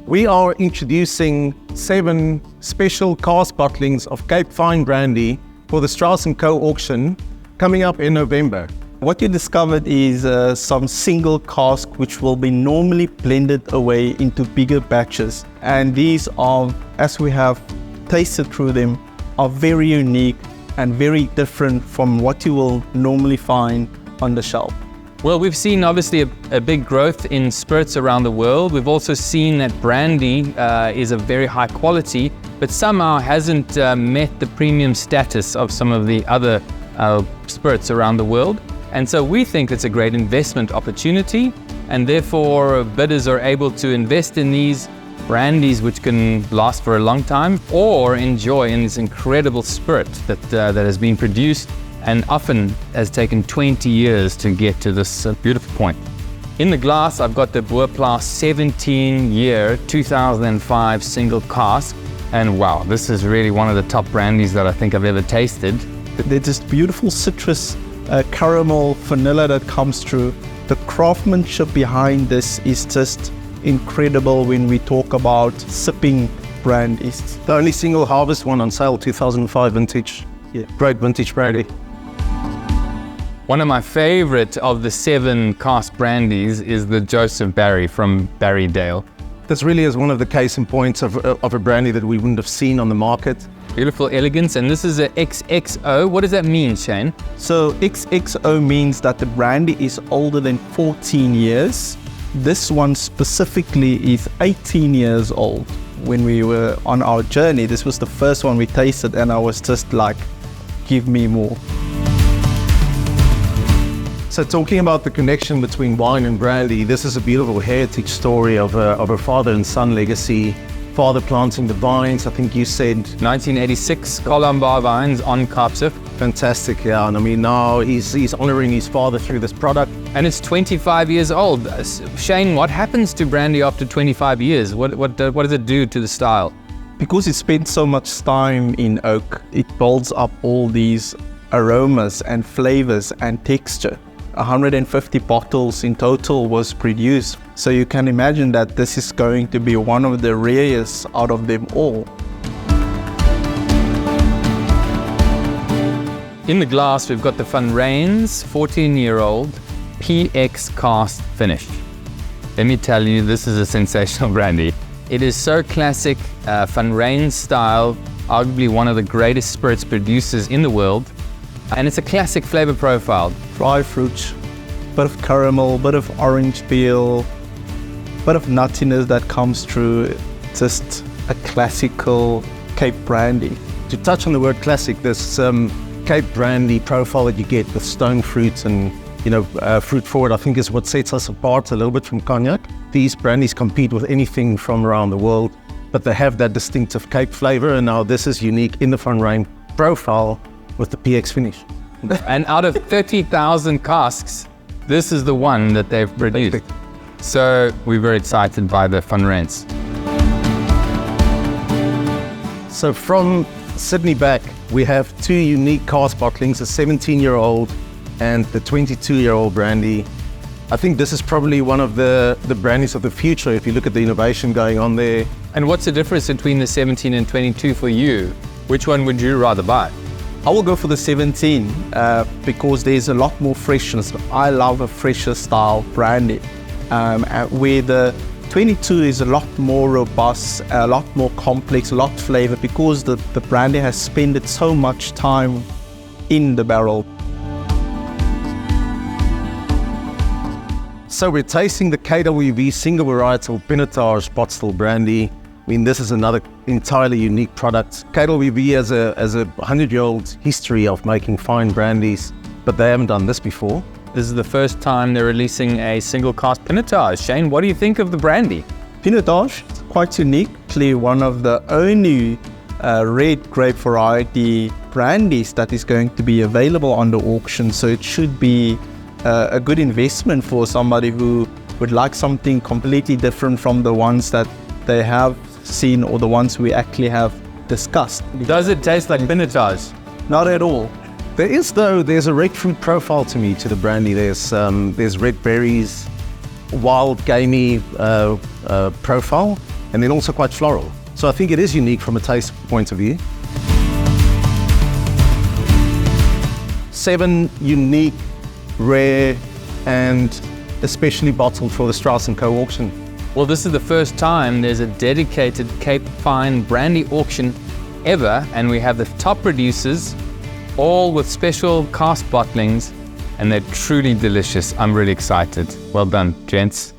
We are introducing 7 special cask bottlings of Cape Fine Brandy for the Strauss Co auction coming up in November. What you discovered is some single cask which will be normally blended away into bigger batches. And these are, as we have tasted through them, are very unique and very different from what you will normally find on the shelf. Well, we've seen obviously a big growth in spirits around the world. We've also seen that brandy is a very high quality, but somehow hasn't met the premium status of some of the other spirits around the world. And so we think it's a great investment opportunity, and therefore bidders are able to invest in these brandies which can last for a long time, or enjoy in this incredible spirit that has been produced and often has taken 20 years to get to this beautiful point. In the glass, I've got the Boplaas 17-year 2005 single cask, and wow, this is really one of the top brandies that I think I've ever tasted. There's this beautiful citrus, caramel, vanilla that comes through. The craftsmanship behind this is just incredible when we talk about sipping brandies. The only single harvest one on sale, 2005 vintage. Yeah. Great vintage brandy. One of my favorite of the 7 cask brandies is the Joseph Barry from Barrydale. This really is one of the case in points of a brandy that we wouldn't have seen on the market. Beautiful elegance, and this is a XXO. What does that mean, Shane? So XXO means that the brandy is older than 14 years. This one specifically is 18 years old. When we were on our journey, this was the first one we tasted, and I was just like, give me more. So talking about the connection between wine and brandy, this is a beautiful heritage story of a father and son legacy. Father planting the vines, I think you said 1986, Columbar vines on Kaapzicht. Fantastic, yeah. And I mean, now he's honoring his father through this product. And it's 25 years old. Shane, what happens to brandy after 25 years? What does it do to the style? Because it spent so much time in oak, it builds up all these aromas and flavors and texture. 150 bottles in total was produced. So you can imagine that this is going to be one of the rarest out of them all. In the glass, we've got the Van Ryn's 14-year-old PX cask finish. Let me tell you, this is a sensational brandy. It is so classic, Van Ryn style, arguably one of the greatest spirits producers in the world. And it's a classic flavor profile. Dry fruits, bit of caramel, bit of orange peel, bit of nuttiness that comes through. Just a classical Cape brandy. To touch on the word classic, this Cape brandy profile that you get with stone fruits and fruit forward, I think is what sets us apart a little bit from cognac. These brandies compete with anything from around the world, but they have that distinctive Cape flavor, and now this is unique in the Van Ryn profile with the PX finish. And out of 30,000 casks, this is the one that they've produced. So we're very excited by the Van Ryn's. So from Sydney back, we have 2 unique cask bottlings, a 17-year-old and the 22-year-old brandy. I think this is probably one of the brandies of the future if you look at the innovation going on there. And what's the difference between the 17 and 22 for you? Which one would you rather buy? I will go for the 17 because there's a lot more freshness. I love a fresher style brandy. Where the 22 is a lot more robust, a lot more complex, a lot flavor because the brandy has spent so much time in the barrel. So we're tasting the KWV single varietal Pinotage pot still brandy. I mean, this is another entirely unique product. KWV has a 100-year-old history of making fine brandies, but they haven't done this before. This is the first time they're releasing a single cask Pinotage. Shane, what do you think of the brandy? Pinotage, quite unique. Clearly one of the only red grape variety brandies that is going to be available on the auction. So it should be a good investment for somebody who would like something completely different from the ones that they have seen or the ones we actually have discussed. Does it taste like Pinotage? Not at all. There's a red fruit profile to me to the brandy. There's red berries, wild gamey profile, and then also quite floral. So I think it is unique from a taste point of view. 7 unique, rare, and especially bottled for the Strauss Co auction. Well, this is the first time there's a dedicated Cape Fine Brandy auction ever, and we have the top producers, all with special cask bottlings, and they're truly delicious. I'm really excited. Well done, gents.